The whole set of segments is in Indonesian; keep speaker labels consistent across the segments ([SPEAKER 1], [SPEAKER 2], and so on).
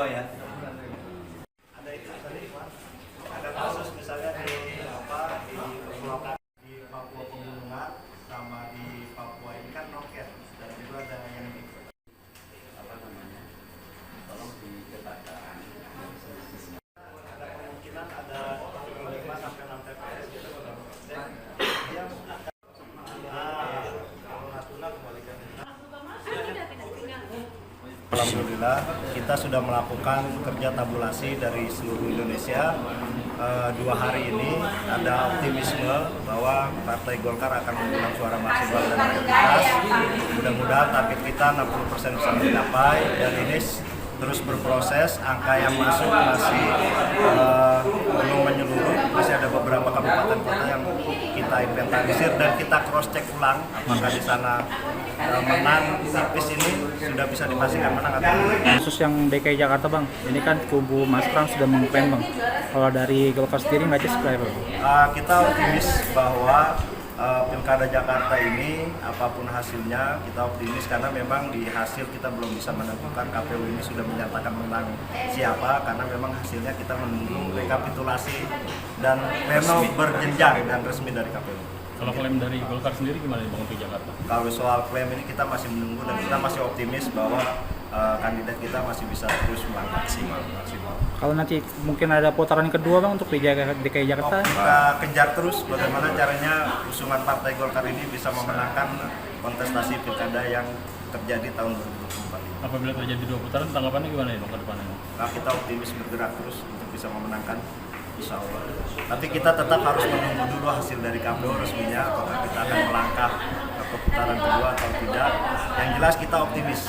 [SPEAKER 1] kedua ya.
[SPEAKER 2] Ada itu tadi ada kasus misalnya di di Papua Pegunungan sama di Papua ini kan noken, dan juga ada yang di
[SPEAKER 1] Tolong dikatakan.
[SPEAKER 2] ada kemungkinan ada 5 sampai 6 TPS gitu dia kalau Natuna kembalikan. Alhamdulillah kita sudah melakukan kerja tabulasi dari seluruh Indonesia. 2 hari ini ada optimisme bahwa Partai Golkar akan mendulang suara maksimal dan mayoritas. Mudah-mudahan target kita 60% bisa dicapai, dan ini terus berproses. Angka yang masuk masih belum menyeluruh, masih ada beberapa kabupaten kota yang kita inventarisir dan kita cross check ulang apakah di sana menang tipis ini sudah bisa dipastikan menang atau tidak.
[SPEAKER 3] Khusus yang DKI Jakarta bang, ini kan kubu Mas Pram sudah mengklaim bang. Kalau dari Golkar sendiri nggak seperti apa?
[SPEAKER 2] Kita optimis bahwa Pilkada Jakarta ini apapun hasilnya kita optimis, karena memang di hasil kita belum bisa menentukan. KPU ini sudah menyatakan menang siapa, karena memang hasilnya kita menunggu rekapitulasi dan pleno berjenjang dan resmi dari KPU.
[SPEAKER 4] Kalau klaim dari Golkar sendiri gimana Bang untuk Jakarta?
[SPEAKER 2] Kalau soal klaim ini kita masih menunggu, dan kita masih optimis bahwa kandidat kita masih bisa terus melangkah maksimal.
[SPEAKER 3] Kalau nanti mungkin ada putaran kedua bang untuk di DKI Jakarta?
[SPEAKER 2] Kita kejar terus bagaimana caranya usungan Partai Golkar ini bisa memenangkan kontestasi pilkada yang terjadi tahun 2024.
[SPEAKER 4] Apabila terjadi 2 putaran, tanggapannya gimana ya Bang ke depannya?
[SPEAKER 2] Kita optimis bergerak terus untuk bisa memenangkan, insya Allah. Tapi kita tetap harus menunggu dulu hasil dari KPU resminya, apakah kita akan melangkah ke putaran kedua atau tidak. Yang jelas kita optimis.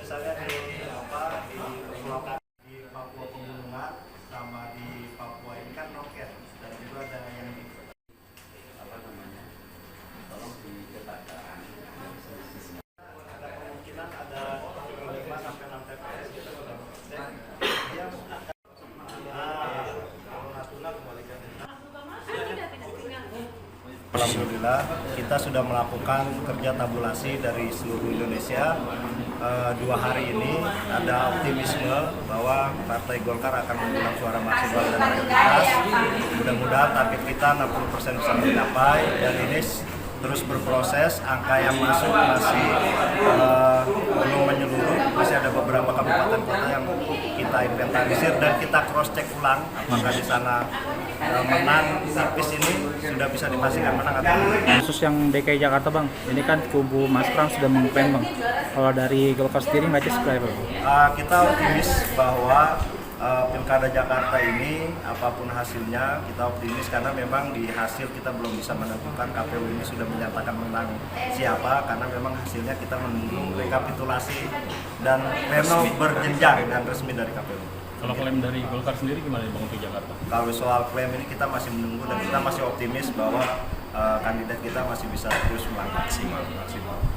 [SPEAKER 2] Misalnya di Papua Pegunungan sama di Papua ini kan noken, dan juga ada yang di
[SPEAKER 1] Tolong dikatakan.
[SPEAKER 2] ada kemungkinan ada 5 sampai 6 TPS gitu dia kalau Natuna kembalikan. Alhamdulillah kita sudah melakukan kerja tabulasi dari seluruh Indonesia. 2 hari ini ada optimisme bahwa Partai Golkar akan mendulang suara maksimal dan mayoritas. Mudah-mudahan target kita 60% bisa dicapai, dan ini terus berproses. Angka yang masuk masih belum menyeluruh, masih ada beberapa kabupaten kota yang kita inventarisir dan kita cross check ulang apakah di sana menang tipis ini sudah bisa dipastikan menang atau tidak.
[SPEAKER 3] Khusus yang DKI Jakarta bang, ini kan kubu Mas Pram sudah mengklaim bang. Kalau dari Golkar sendiri nggak seperti apa?
[SPEAKER 2] Kita optimis bahwa Pilkada Jakarta ini apapun hasilnya kita optimis, karena memang di hasil kita belum bisa menentukan. KPU ini sudah menyatakan menang siapa, karena memang hasilnya kita menunggu rekapitulasi dan pleno berjenjang dan resmi dari KPU.
[SPEAKER 4] Kalau klaim dari Golkar sendiri gimana Bang untuk Jakarta?
[SPEAKER 2] Kalau soal klaim ini kita masih menunggu, dan kita masih optimis bahwa kandidat kita masih bisa terus melangkah maksimal.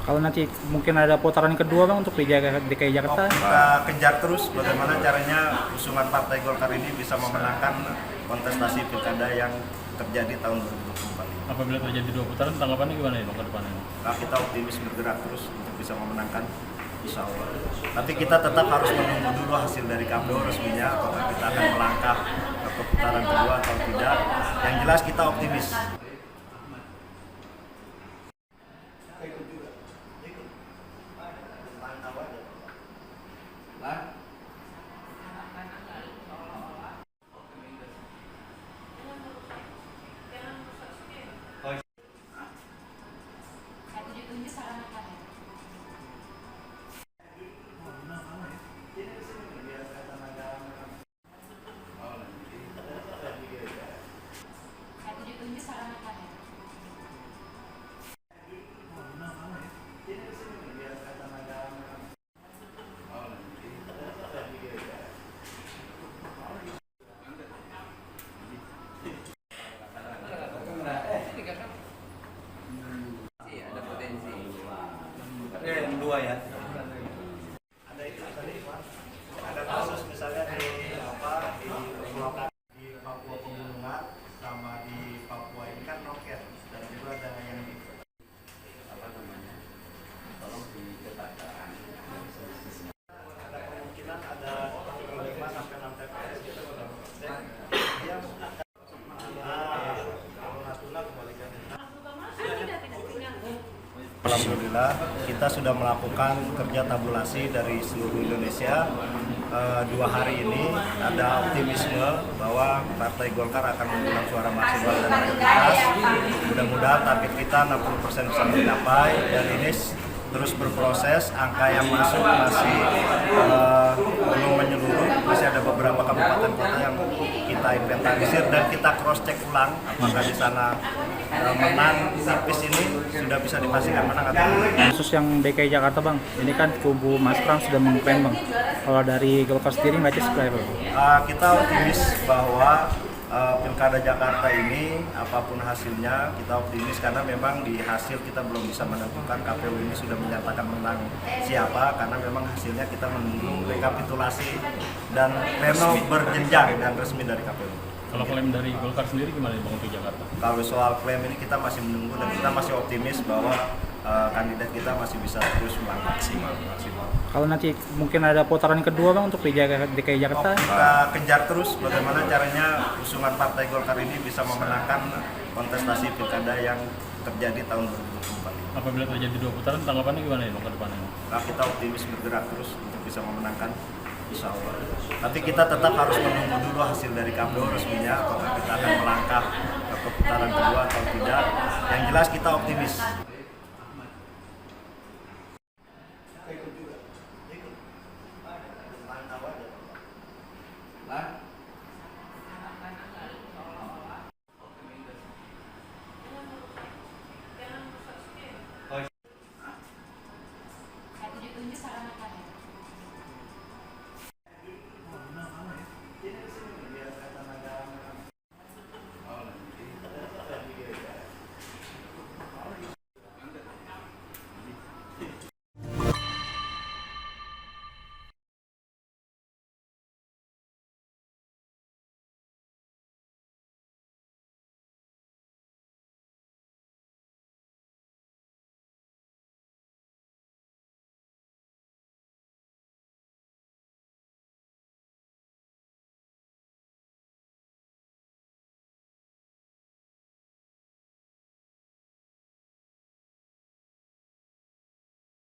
[SPEAKER 3] Kalau nanti mungkin ada putaran kedua bang untuk di DKI Jakarta?
[SPEAKER 2] Kita kejar terus bagaimana caranya usungan Partai Golkar ini bisa memenangkan kontestasi pilkada yang terjadi tahun 2024.
[SPEAKER 4] Apabila terjadi 2 putaran, tanggapannya gimana ya Bang ke depannya?
[SPEAKER 2] Kita optimis bergerak terus untuk bisa memenangkan, insya Allah. Tapi kita tetap harus menunggu dulu hasil dari KPU resminya, apakah kita akan melangkah ke putaran kedua atau tidak. Yang jelas kita optimis.
[SPEAKER 5] Sarana
[SPEAKER 1] kedua ya.
[SPEAKER 2] Ada itu tadi Pak. Ada kasus misalnya di Pulau di Papua Pegunungan sama di Papua ini kan noken dan juga ada yang di
[SPEAKER 1] Apa namanya? Tolong diketatkan.
[SPEAKER 2] ada kemungkinan ada 5 sampai 6 TPS gitu dan dia kalau Natuna kembalikan. Alhamdulillah kita sudah melakukan kerja tabulasi dari seluruh Indonesia. 2 hari ini ada optimisme bahwa Partai Golkar akan mendulang suara maksimal dan mayoritas. Mudah-mudahan target kita 60% bisa tercapai dan ini terus berproses. Angka yang masuk masih belum menyeluruh, masih ada beberapa kabupaten kota yang kita inventarisir dan kita cross check ulang apakah di sana menang tipis ini sudah bisa dipastikan menang atau tidak.
[SPEAKER 3] Khusus yang DKI Jakarta Bang, ini kan kubu Mas Pram sudah mengklaim Bang. Kalau dari Golkar sendiri nggak seperti apa?
[SPEAKER 2] Kita optimis bahwa Pilkada Jakarta ini apapun hasilnya kita optimis karena memang di hasil kita belum bisa menentukan KPU ini sudah menyatakan menang siapa karena memang hasilnya kita menunggu rekapitulasi dan pleno berjenjang dan resmi dari KPU.
[SPEAKER 4] Kalau klaim dari Golkar sendiri gimana nih Bang untuk Jakarta?
[SPEAKER 2] Kalau soal klaim ini kita masih menunggu dan kita masih optimis bahwa kandidat kita masih bisa terus melangkah maksimal.
[SPEAKER 3] Kalau nanti mungkin ada putaran kedua Bang untuk di DKI Jakarta?
[SPEAKER 2] Kita kejar terus bagaimana caranya usungan Partai Golkar ini bisa memenangkan kontestasi pilkada yang terjadi tahun 2024.
[SPEAKER 4] Apabila terjadi 2 putaran, tanggapannya gimana nih Bang ke depannya?
[SPEAKER 2] Nah, kita optimis bergerak terus untuk bisa memenangkan, insya Allah. Tapi kita tetap harus menunggu dulu hasil dari KPU resminya, apakah kita akan melangkah ke putaran kedua atau tidak. Yang jelas kita optimis.